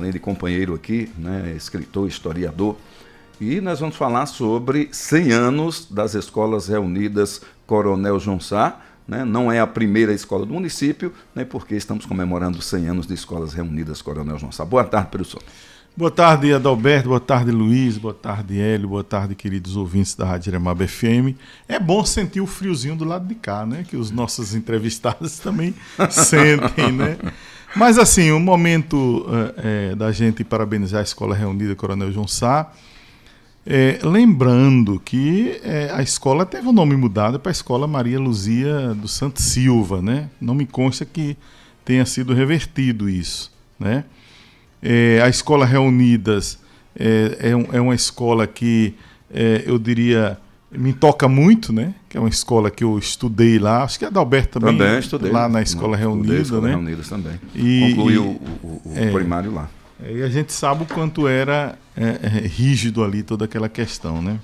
além de companheiro aqui, né, escritor, historiador, e nós vamos falar sobre 100 anos das Escolas Reunidas Coronel João Sá, né? Não é a primeira escola do município, né, porque estamos comemorando 100 anos de Escolas Reunidas Coronel João Sá. Boa tarde, professor. Boa tarde, Adalberto, boa tarde, Luiz, boa tarde, Hélio, boa tarde, queridos ouvintes da Rádio Jeremaba FM. É bom sentir o friozinho do lado de cá, né, que os nossos entrevistados também sentem, né? Mas assim, o momento da gente parabenizar a Escola Reunida Coronel João Sá, lembrando que a escola teve o nome mudado para a Escola Maria Luzia dos Santos Silva, né? Não me consta que tenha sido revertido isso, né? A Escola Reunidas é uma escola que eu diria me toca muito, né? Que é uma escola que eu estudei lá. Acho que a Adalberto também estudei lá na Escola Reunida, a Escola né? Reunidas também. Concluiu o primário lá. E a gente sabe o quanto era rígido ali toda aquela questão, né?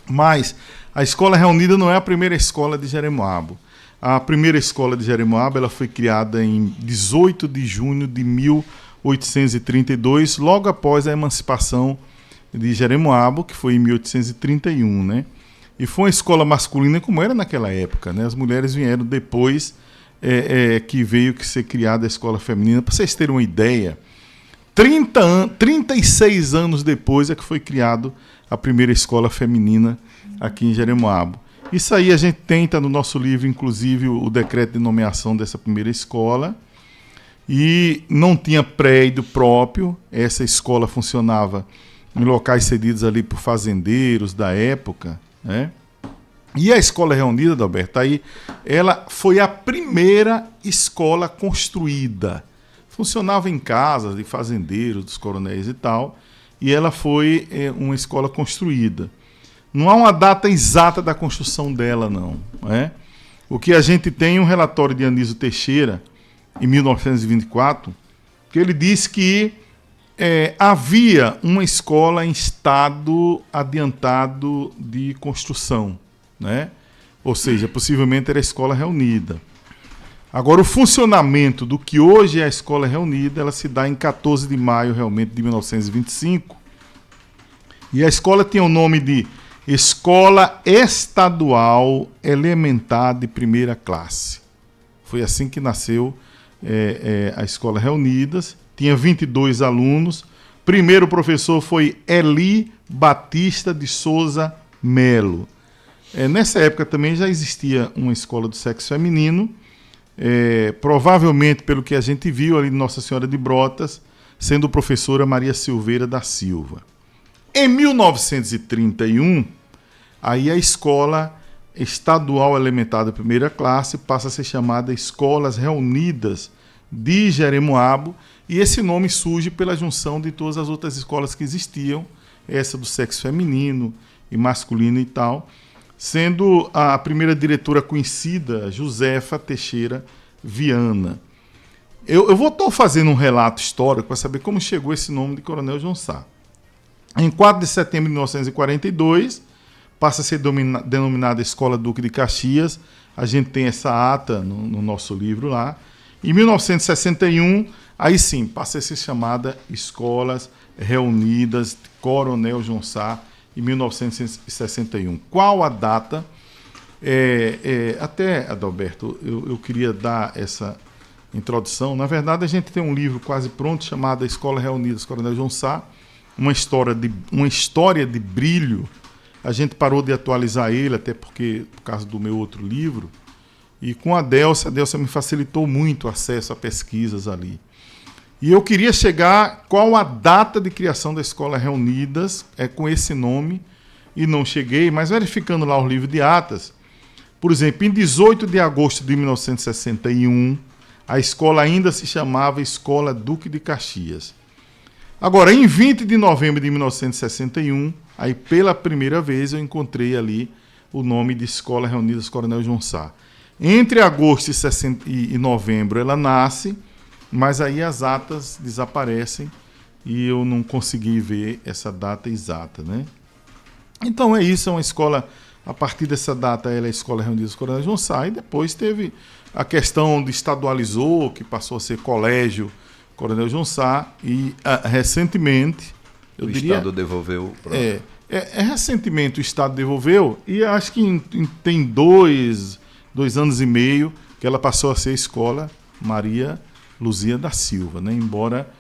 Mas a Escola Reunida não é a primeira escola de Jeremoabo. A primeira escola de Jeremoabo ela foi criada em 18 de junho de 1832, logo após a emancipação de Jeremoabo, que foi em 1831, né? E foi uma escola masculina como era naquela época, né? As mulheres vieram depois que veio que ser criada a escola feminina. Para vocês terem uma ideia, 36 anos depois é que foi criado a primeira escola feminina aqui em Jeremoabo. Isso aí a gente tenta no nosso livro, inclusive, o decreto de nomeação dessa primeira escola. E não tinha prédio próprio, essa escola funcionava em locais cedidos ali por fazendeiros da época, né? E a Escola Reunida, Adalberto, aí, ela foi a primeira escola construída. Funcionava em casas de fazendeiros, dos coronéis e tal, e ela foi uma escola construída. Não há uma data exata da construção dela, não. Né? O que a gente tem é um relatório de Anísio Teixeira, em 1924, que ele diz que havia uma escola em estado adiantado de construção, né? Ou seja, possivelmente era a Escola Reunida. Agora, o funcionamento do que hoje é a Escola Reunida, ela se dá em 14 de maio, realmente, de 1925. E a escola tinha o nome de Escola Estadual Elementar de Primeira Classe. Foi assim que nasceu a Escola Reunidas. Tinha 22 alunos. Primeiro professor foi Eli Batista de Souza Melo. Nessa época também já existia uma escola do sexo feminino. Provavelmente, pelo que a gente viu ali de Nossa Senhora de Brotas, sendo professora Maria Silveira da Silva. Em 1931, aí a Escola Estadual Elementar da Primeira Classe passa a ser chamada Escolas Reunidas de Jeremoabo, e esse nome surge pela junção de todas as outras escolas que existiam, essa do sexo feminino e masculino e tal, sendo a primeira diretora conhecida Josefa Teixeira Viana. Eu vou estar fazendo um relato histórico para saber como chegou esse nome de Coronel João Sá. Em 4 de setembro de 1942, passa a ser denominada Escola Duque de Caxias. A gente tem essa ata no nosso livro lá. Em 1961, aí sim, passa a ser chamada Escolas Reunidas de Coronel João Sá, em 1961. Qual a data? Até, Adalberto, eu queria dar essa introdução. Na verdade, a gente tem um livro quase pronto chamado Escola Reunidas Coronel João Sá, uma história de brilho. A gente parou de atualizar ele, até porque, por causa do meu outro livro, e com a Delcia me facilitou muito o acesso a pesquisas ali. E eu queria chegar qual a data de criação da Escola Reunidas, com esse nome, e não cheguei, mas verificando lá os livros de atas, por exemplo, em 18 de agosto de 1961, a escola ainda se chamava Escola Duque de Caxias. Agora, em 20 de novembro de 1961, aí pela primeira vez eu encontrei ali o nome de Escola Reunidas Coronel João Sá. Entre agosto e novembro ela nasce, mas aí as atas desaparecem e eu não consegui ver essa data exata, né? Então é isso, é uma escola, a partir dessa data ela é a Escola Reunidas Coronel João Sá, e depois teve a questão de estadualizou, que passou a ser colégio Coronel João Sá, e recentemente, o Estado devolveu. Recentemente o Estado devolveu, e acho que tem 2 anos e meio que ela passou a ser a Escola Maria Luzia da Silva, né? Embora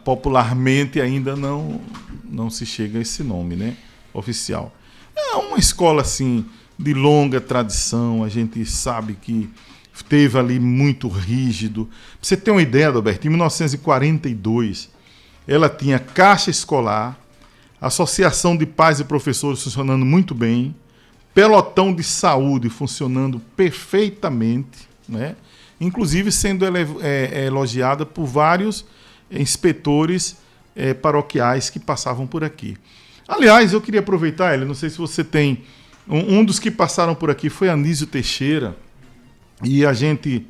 popularmente ainda não se chega a esse nome, né? Oficial. É uma escola assim de longa tradição, a gente sabe que teve ali muito rígido. Pra você ter uma ideia, Adalberto, em 1942 ela tinha caixa escolar, associação de pais e professores funcionando muito bem, pelotão de saúde funcionando perfeitamente, né? Inclusive sendo elogiada por vários inspetores paroquiais que passavam por aqui. Aliás, eu queria aproveitar, Hélio, não sei se você tem... Um dos que passaram por aqui foi Anísio Teixeira, e a gente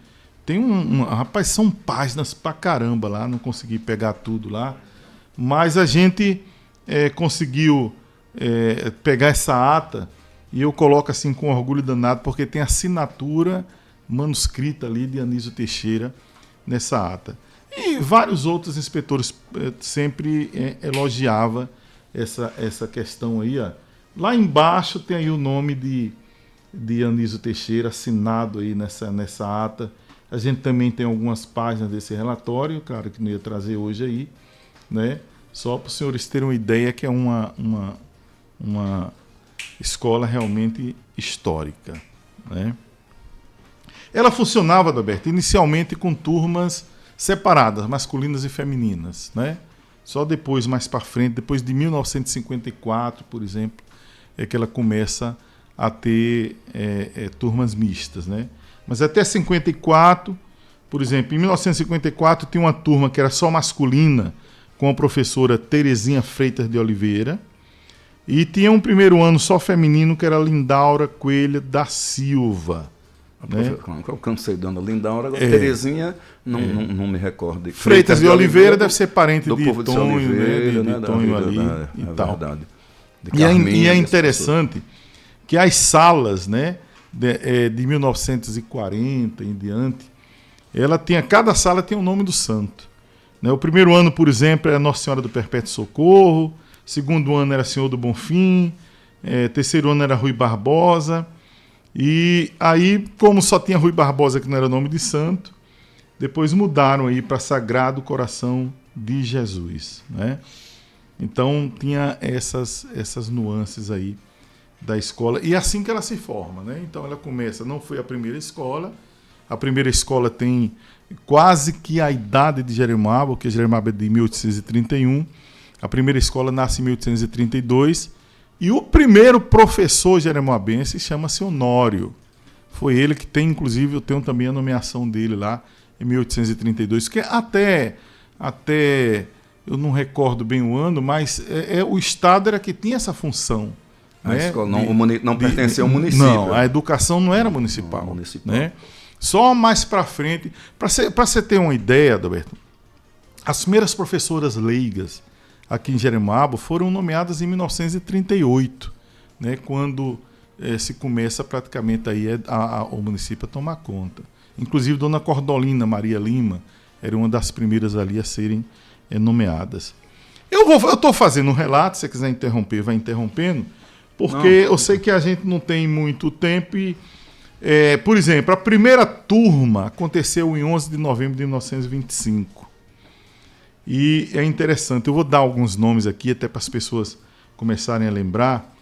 tem rapaz, são páginas pra caramba lá, não consegui pegar tudo lá, mas a gente conseguiu pegar essa ata, e eu coloco assim com orgulho danado, porque tem assinatura manuscrita ali de Anísio Teixeira nessa ata. E vários outros inspetores sempre elogiava essa questão aí. Ó. Lá embaixo tem aí o nome de Anísio Teixeira, assinado aí nessa ata. A gente também tem algumas páginas desse relatório, claro que não ia trazer hoje aí, né? Só para os senhores terem uma ideia que é uma escola realmente histórica, né? Ela funcionava, Adalberto, inicialmente com turmas separadas, masculinas e femininas, né? Só depois, mais para frente, depois de 1954, por exemplo, é que ela começa a ter turmas mistas, né? Mas até 54, por exemplo, em 1954 tinha uma turma que era só masculina, com a professora Terezinha Freitas de Oliveira, e tinha um primeiro ano só feminino, que era Lindaura Coelho da Silva. Né? Eu cansei dando Lindaura, agora Terezinha, não me recordo. Freitas de Oliveira deve ser parente do de povo Tonho, Oliveira, né? De Tonho ali e tal. Verdade. E é interessante que as salas, né, de 1940 em diante, cada sala tinha o nome do santo. Né? O primeiro ano, por exemplo, era Nossa Senhora do Perpétuo Socorro, segundo ano era Senhor do Bonfim, terceiro ano era Rui Barbosa, e aí, como só tinha Rui Barbosa, que não era nome de santo, depois mudaram aí para Sagrado Coração de Jesus, né? Então tinha essas nuances aí da escola, e é assim que ela se forma, né? Então ela começa, não foi a primeira escola tem quase que a idade de Jeremoabo, porque Jeremoabo é de 1831, a primeira escola nasce em 1832, e o primeiro professor jeremoabense chama-se Honório. Foi ele que tem, inclusive, eu tenho também a nomeação dele lá em 1832, que até eu não recordo bem o ano, mas o Estado era que tinha essa função. A né? escola não pertencia ao município. Não, a educação não era municipal. Né? Só mais para frente, para você ter uma ideia, Adalberto, as primeiras professoras leigas aqui em Jeremoabo foram nomeadas em 1938, né, quando se começa praticamente aí o município a tomar conta. Inclusive, Dona Cordolina Maria Lima era uma das primeiras ali a serem nomeadas. Eu estou fazendo um relato, se você quiser interromper, vai interrompendo, porque eu sei que a gente não tem muito tempo e, por exemplo, a primeira turma aconteceu em 11 de novembro de 1925. E é interessante, eu vou dar alguns nomes aqui, até para as pessoas começarem a lembrar.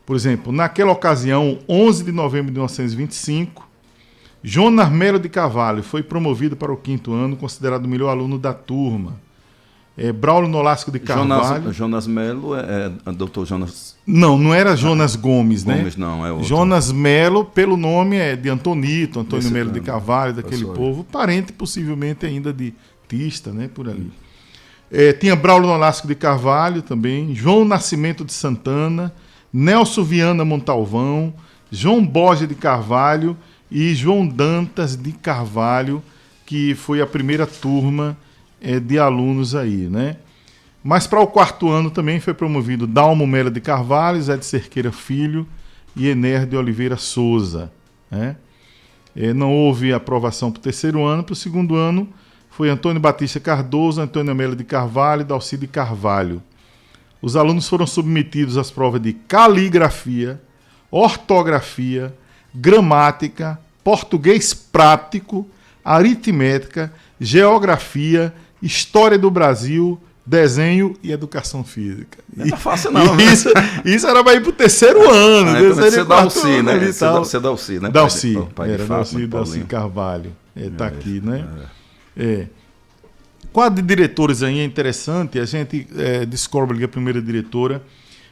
Por exemplo, naquela ocasião, 11 de novembro de 1925, Jonas Melo de Carvalho foi promovido para o 5º ano, considerado o melhor aluno da turma. Braulio Nolasco de Carvalho... Jonas Melo é doutor Jonas... Não era Jonas Gomes, né? Gomes não, é outro. Jonas Melo, pelo nome, é de Antônio Melo de Carvalho, daquele povo, parente possivelmente ainda de Tista, né? Por ali. Tinha Braulio Nolasco de Carvalho também, João Nascimento de Santana, Nelson Viana Montalvão, João Borges de Carvalho e João Dantas de Carvalho, que foi a primeira turma de alunos aí, né? Mas para o 4º ano também foi promovido Dalmo Melo de Carvalho, Zé de Cerqueira Filho e Ener de Oliveira Souza, né? Não houve aprovação para o 3º ano, para o 2º ano foi Antônio Batista Cardoso, Antônio Amélia de Carvalho e Dalcide Carvalho. Os alunos foram submetidos às provas de caligrafia, ortografia, gramática, português prático, aritmética, geografia, história do Brasil, desenho e educação física. Não é fácil não, né? Isso era para ir para o terceiro ano. Você dá o Si, né? Você dá o Si, né? Dalci, era Dalci Carvalho. Está aqui, né? Quadro de diretores aí é interessante. A gente descobre que a primeira diretora,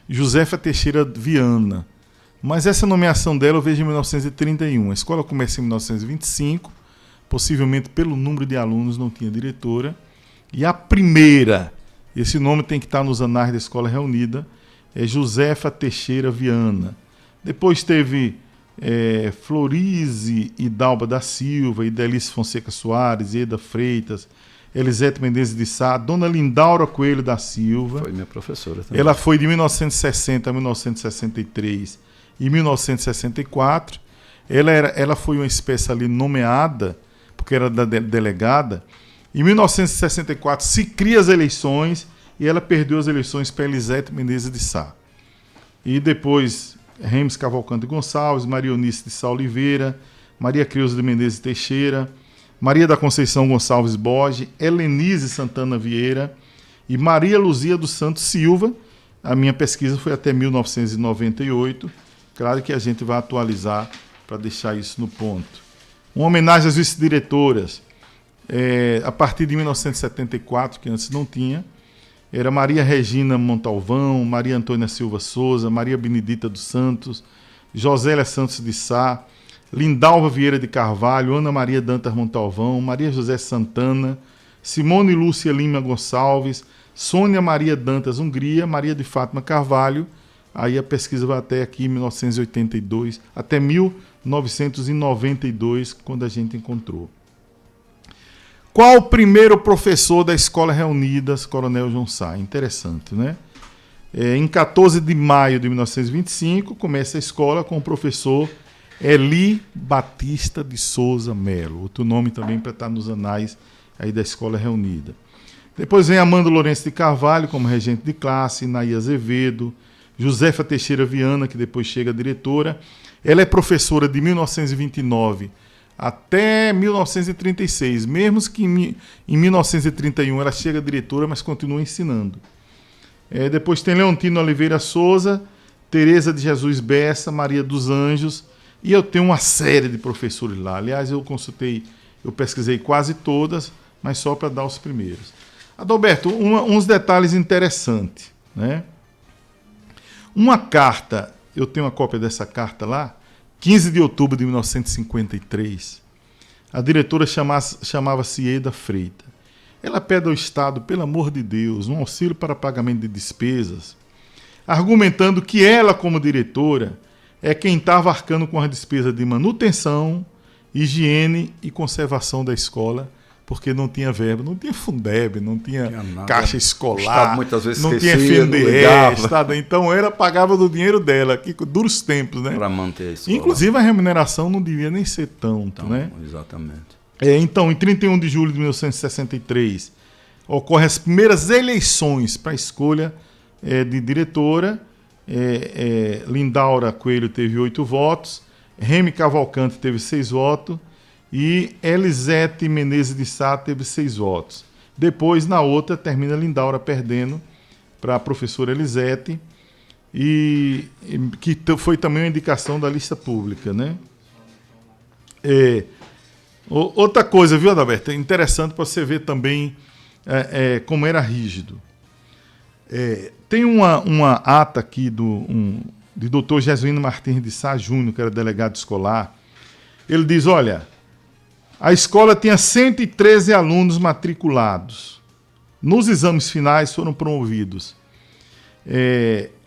Josefa Teixeira Viana. Mas essa nomeação dela eu vejo em 1931. A escola começa em 1925. Possivelmente pelo número de alunos não tinha diretora. E a primeira, esse nome tem que estar nos anais da Escola Reunida, é Josefa Teixeira Viana. Depois teve Florize Hidalba da Silva, Idelice Fonseca Soares, Eda Freitas, Elisete Mendes de Sá, Dona Lindaura Coelho da Silva. Foi minha professora também. Ela foi de 1960 a 1963 e 1964. Ela foi uma espécie ali nomeada, porque era da delegada. Em 1964 se cria as eleições e ela perdeu as eleições para Elisete Menezes de Sá. E depois Remes Cavalcante Gonçalves, Maria Eunice de Sá Oliveira, Maria Creuza de Menezes Teixeira, Maria da Conceição Gonçalves Borges, Helenise Santana Vieira e Maria Luzia dos Santos Silva. A minha pesquisa foi até 1998. Claro que a gente vai atualizar para deixar isso no ponto. Uma homenagem às vice-diretoras. A partir de 1974, que antes não tinha, era Maria Regina Montalvão, Maria Antônia Silva Souza, Maria Benedita dos Santos, Josélia Santos de Sá, Lindalva Vieira de Carvalho, Ana Maria Dantas Montalvão, Maria José Santana, Simone Lúcia Lima Gonçalves, Sônia Maria Dantas Hungria, Maria de Fátima Carvalho. Aí a pesquisa vai até aqui 1982, até 1992, quando a gente encontrou. Qual o primeiro professor da Escola Reunidas, Coronel João Sá? Interessante, né? Em 14 de maio de 1925, começa a escola com o professor Eli Batista de Souza Melo. Outro nome também para estar nos anais aí da Escola Reunida. Depois vem Amanda Lourenço de Carvalho como regente de classe, Naí Azevedo, Josefa Teixeira Viana, que depois chega a diretora. Ela é professora de 1929 até 1936, mesmo que em 1931 ela chega diretora, mas continua ensinando. Depois tem Leontino Oliveira Souza, Tereza de Jesus Bessa, Maria dos Anjos, e eu tenho uma série de professores lá. Aliás, eu pesquisei quase todas, mas só para dar os primeiros. Adalberto, uns detalhes interessantes, né? Uma carta, eu tenho uma cópia dessa carta lá, 15 de outubro de 1953, a diretora chamava-se Eda Freitas. Ela pede ao Estado, pelo amor de Deus, um auxílio para pagamento de despesas, argumentando que ela, como diretora, é quem estava arcando com as despesas de manutenção, higiene e conservação da escola, porque não tinha verba, não tinha Fundeb, não tinha caixa escolar, muitas vezes não esquecia, tinha FNDE, Estado, então ela pagava do dinheiro dela, que duros tempos, né? Para manter a escola. Inclusive a remuneração não devia nem ser tanto, né? Exatamente. Então, em 31 de julho de 1963, ocorrem as primeiras eleições para a escolha de diretora. Lindaura Coelho teve 8 votos, Remy Cavalcante teve 6 votos, e Elisete Menezes de Sá teve 6 votos. Depois, na outra, termina Lindaura perdendo para a professora Elisete, que foi também uma indicação da lista pública, né? Outra coisa, viu, Adalberto? É interessante para você ver também como era rígido. Tem uma ata aqui de Dr. Jesuíno Martins de Sá Júnior, que era delegado escolar. Ele diz, olha, a escola tinha 113 alunos matriculados. Nos exames finais foram promovidos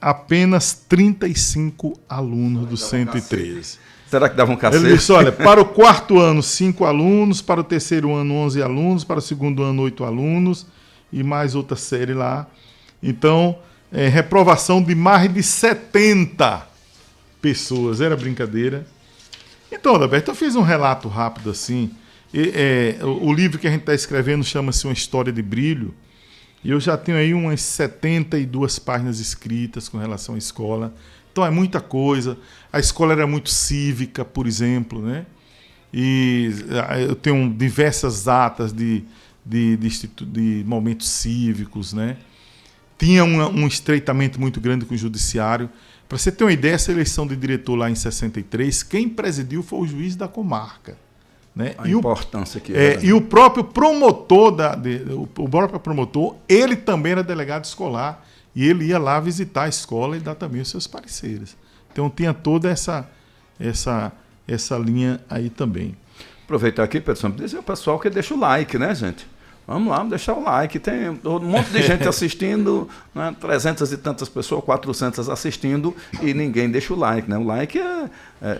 apenas 35 alunos dos 113. Será que dava um cacete? Ele disse, olha, para o 4º ano, 5 alunos, para o 3º ano, 11 alunos, para o 2º ano, 8 alunos, e mais outra série lá. Então, reprovação de mais de 70 pessoas. Era brincadeira. Então, Adalberto, eu fiz um relato rápido assim. O livro que a gente está escrevendo chama-se Uma História de Brilho, e eu já tenho aí umas 72 páginas escritas com relação à escola. Então é muita coisa. A escola era muito cívica, por exemplo, né? E eu tenho diversas atas de momentos cívicos, né? Tinha um estreitamento muito grande com o judiciário. Para você ter uma ideia, essa eleição de diretor lá em 63, quem presidiu foi o juiz da comarca. Né? A importância que era. E o próprio promotor, o próprio promotor, ele também era delegado escolar, e ele ia lá visitar a escola e dar também os seus pareceres. Então tinha toda essa linha aí também. Aproveitar aqui, pessoal, para dizer ao pessoal que deixa o like, né, gente? Vamos lá, deixar o like. Tem um monte de gente assistindo, né? 300 e tantas pessoas, 400 assistindo, e ninguém deixa o like, né? O like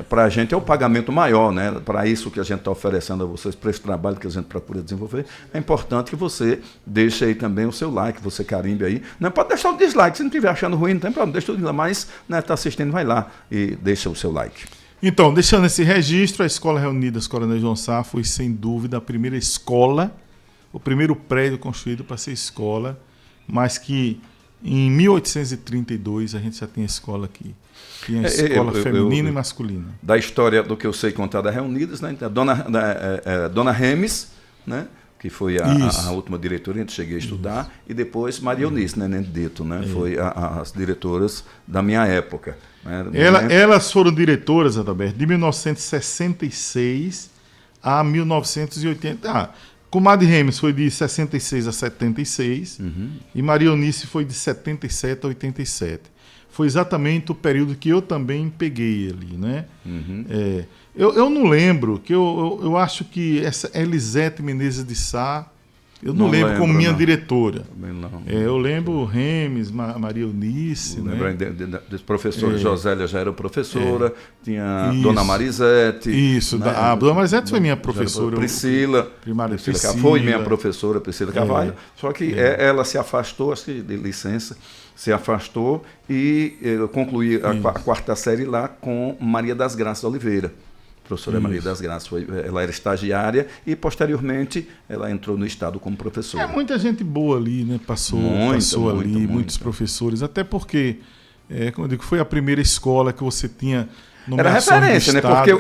para a gente é o pagamento maior, né? Para isso que a gente está oferecendo a vocês, para esse trabalho que a gente procura desenvolver, é importante que você deixe aí também o seu like, você carimbe aí. Não pode deixar o dislike, se não estiver achando ruim, não tem problema, deixa o dislike, mas está assistindo, vai lá e deixa o seu like. Então, deixando esse registro, a Escola Reunidas Coronel João Sá foi, sem dúvida, a primeira escola, o primeiro prédio construído para ser escola, mas que em 1832 a gente já tinha escola aqui. Tinha escola feminina e masculina. Da história do que eu sei contar da Reunidas, né? Dona Remes, né? Que foi a última diretora, eu cheguei a estudar, e depois Maria Eunice, né? Dito, né? Foi as diretoras da minha época. Né? Elas foram diretoras, Adalberto, de 1966 a 1980. Comadre Remes foi de 66 a 76, e Maria Eunice foi de 77 a 87. Foi exatamente o período que eu também peguei ali, né? Eu não lembro, que eu acho que essa Elisete Menezes de Sá, eu não lembro como minha diretora. Eu lembro Remes, Maria Eunice. Lembro dos professores, Josélia já era professora, tinha Dona Marisete. Isso, né? A Dona Marisete foi minha professora. Priscila foi minha professora, Priscila Carvalho. Só que ela se afastou, acho que de licença, se afastou e concluí a quarta série lá com Maria das Graças Oliveira. Professora Maria das Graças, ela era estagiária e posteriormente ela entrou no estado como professora. Muita gente boa ali, né? Passou ali, muitos professores, até porque, como eu digo, foi a primeira escola que você tinha nomeação. Era referência, né? Porque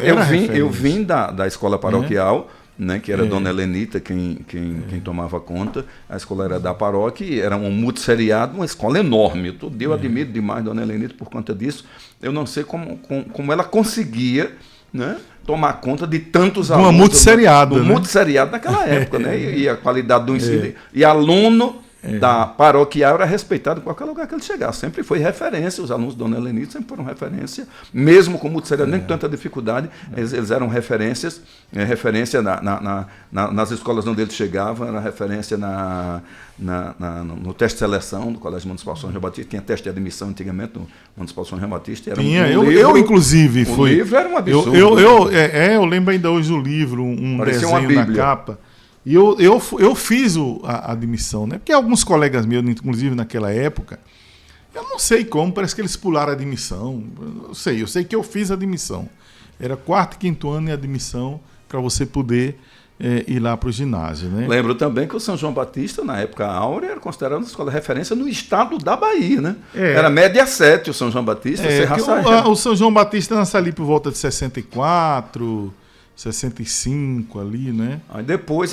eu vim da escola paroquial, né? Que era Dona Helenita quem tomava conta. A escola era da paróquia e era um multisseriado, uma escola enorme. Eu admiro demais Dona Helenita por conta disso. Eu não sei como ela conseguia, né, tomar conta de tantos alunos. Uma multisseriado, né? Multisseriado naquela época, né? E a qualidade do ensino. E aluno da paroquial era respeitado em qualquer lugar que ele chegasse. Sempre foi referência. Os alunos da Dona Helenita sempre foram referência, mesmo com multisseriado, nem com tanta dificuldade. Eles eram referência nas escolas onde eles chegavam, era referência no teste de seleção do Colégio Municipal São João Batista. Tinha teste de admissão antigamente no Municipal São João Batista. Eu inclusive fui. O livro era um absurdo. Eu lembro ainda hoje do livro, Parecia desenho na capa. E eu fiz a admissão, né? Porque alguns colegas meus, inclusive naquela época, eu não sei como, parece que eles pularam a admissão. Eu sei que eu fiz a admissão. Era 4º e 5º ano de admissão para você poder ir lá para o ginásio, né? Lembro também que o São João Batista, na época áurea, era considerado uma escola de referência no estado da Bahia, né? Era média 7 o São João Batista. O São João Batista nasceu ali por volta de 64... 65 ali, né? Aí depois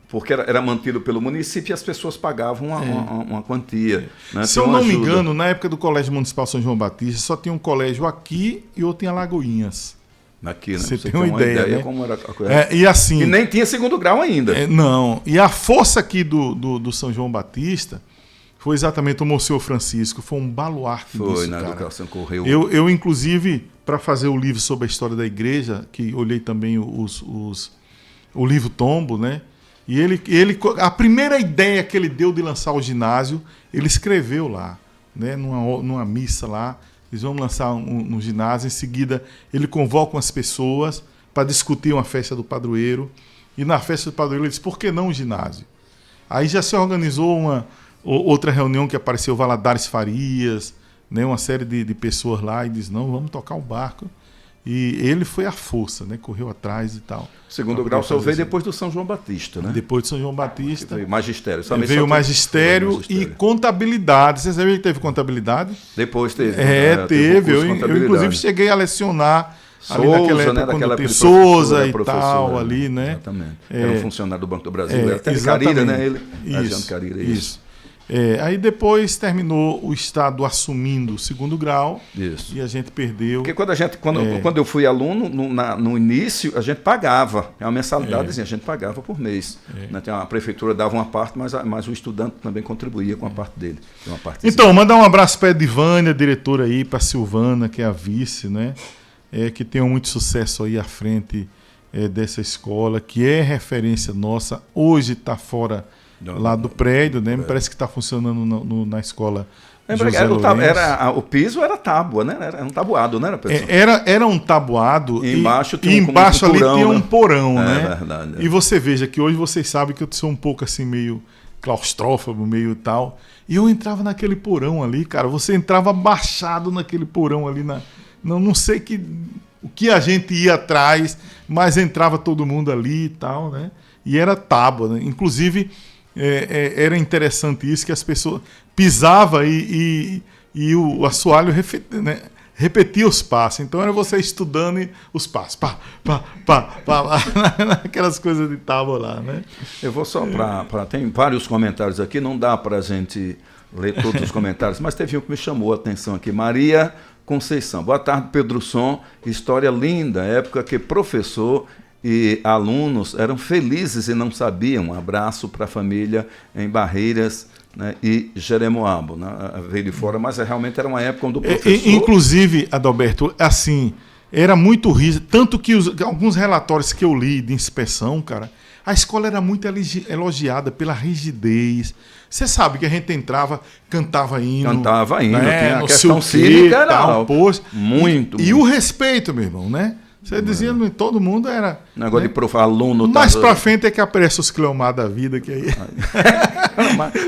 porque era mantido pelo município, as pessoas pagavam uma quantia. Né? Se eu não me engano, na época do Colégio Municipal São João Batista, só tinha um colégio aqui e outro em Alagoinhas. Aqui, né? Você tem uma ideia, né? Como era a coisa. E assim, e nem tinha 2º grau ainda. Não. E a força aqui do São João Batista foi exatamente o Monsenhor Francisco, foi um baluarte disso, Foi, na educação correu. Eu inclusive, para fazer o livro sobre a história da igreja, que olhei também o livro Tombo, né? E a primeira ideia que ele deu de lançar o ginásio, ele escreveu lá, né? Numa missa lá, eles vão lançar um ginásio, em seguida ele convoca as pessoas para discutir uma festa do padroeiro, e na festa do padroeiro ele disse, por que não o ginásio? Aí já se organizou outra reunião que apareceu Valadares Farias, né, uma série de pessoas lá, e diz, não, vamos tocar o barco E ele foi à força, né? Correu atrás e tal. Segundo grau só veio depois do São João Batista, né? Depois do São João Batista. Veio magistério. Veio magistério e contabilidade. Você sabia que teve contabilidade? Depois teve. Teve. Eu inclusive cheguei a lecionar Souza, ali naquela época, né? Quando teve Souza e tal, né? Ali, né? Exatamente. Era um funcionário do Banco do Brasil. Era até de exatamente. Carira, né? Ele. Isso. Carira, isso. Aí depois terminou o Estado assumindo o segundo grau. Isso. E a gente perdeu. Porque quando eu fui aluno, no início, a gente pagava. É uma mensalidade, a gente pagava por mês. Né? A prefeitura dava uma parte, mas o estudante também contribuía com a parte dele. Então, mandar um abraço para a Edivânia, diretora aí, para a Silvana, que é a vice, né? Que tenham muito sucesso aí à frente dessa escola, que é referência nossa. Hoje está fora lá do prédio, né? Me parece que está funcionando na escola. O piso era tábua, né? Era um tabuado, não era, pessoal? Era um tabuado e embaixo, ali porão, tinha um porão, né? É verdade. E você veja que hoje vocês sabem que eu sou um pouco assim, meio claustrófobo, meio tal. E eu entrava naquele porão ali, cara. Você entrava abaixado naquele porão ali. Não sei o que a gente ia atrás, mas entrava todo mundo ali e tal, né? E era tábua, né? Inclusive, era interessante isso, que as pessoas pisavam e o assoalho repetia os passos. Então era você estudando os passos. Pá, aquelas coisas de tábua lá, né? Eu vou só tem vários comentários aqui, não dá para a gente ler todos os comentários, mas teve um que me chamou a atenção aqui. Maria Conceição. Boa tarde, Pedro Som. História linda, época que professor e alunos eram felizes e não sabiam. Um abraço para a família em Barreiras, né, e Jeremoabo. Né? Veio de fora, mas realmente era uma época onde o professor... Inclusive, Adalberto, assim, era muito rígido. Tanto que alguns relatórios que eu li de inspeção, cara, a escola era muito elogiada pela rigidez. Você sabe que a gente entrava, cantava hino. Né? Tinha a questão cívica, era muito. E o respeito, meu irmão, né? Você dizia, todo mundo era... Negócio, né, de aluno... Mais pra frente é que aparece os Cleomar da vida, que aí...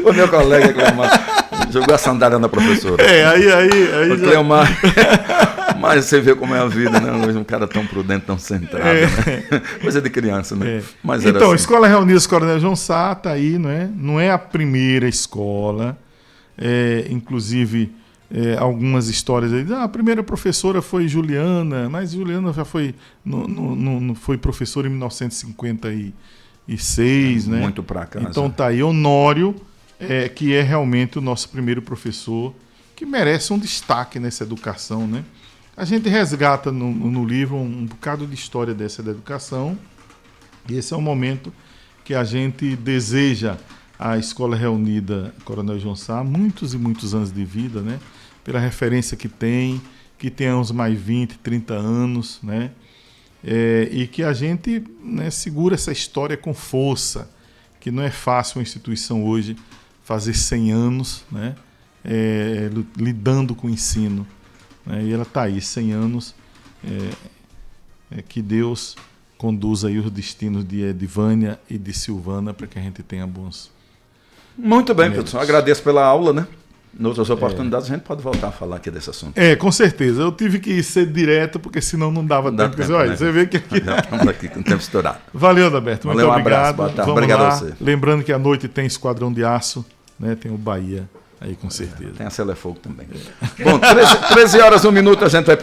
O meu colega Cleomar jogou a sandália na professora. Aí o Cleomar... Mas você vê como é a vida, né? Um cara tão prudente, tão centrado, né? Coisa de criança, né? Mas era então, assim. Escola Reunidas Coronel João Sá está aí, não é? Não é a primeira escola. Inclusive, algumas histórias aí. A primeira professora foi Juliana, mas Juliana já foi, não foi professora em 1956, né? Muito para cá. Então tá aí Honório, que é realmente o nosso primeiro professor, que merece um destaque nessa educação, né? A gente resgata no livro um bocado de história dessa da educação, e esse é o momento que a gente deseja à Escola Reunida Coronel João Sá muitos e muitos anos de vida, né? Pela referência que tenha uns mais 20, 30 anos, né? E que a gente, né, segura essa história com força, que não é fácil uma instituição hoje fazer 100 anos, né? Lidando com o ensino. E ela está aí, 100 anos, que Deus conduza aí os destinos de Edivânia e de Silvana para que a gente tenha bons... Muito bem, Pedro. Agradeço pela aula, né? Em outras oportunidades a gente pode voltar a falar aqui desse assunto. Com certeza. Eu tive que ser direto, porque senão não dava tempo. Olha, você vê que aqui... Já estamos aqui com o tempo estourado. Valeu, Adalberto. Muito obrigado. Abraço, boa tarde. Obrigado a você. Lembrando que à noite tem Esquadrão de Aço, né? Tem o Bahia aí, com certeza. Tem a Celefogo também. Bom, 13 horas, 1 minuto, a gente vai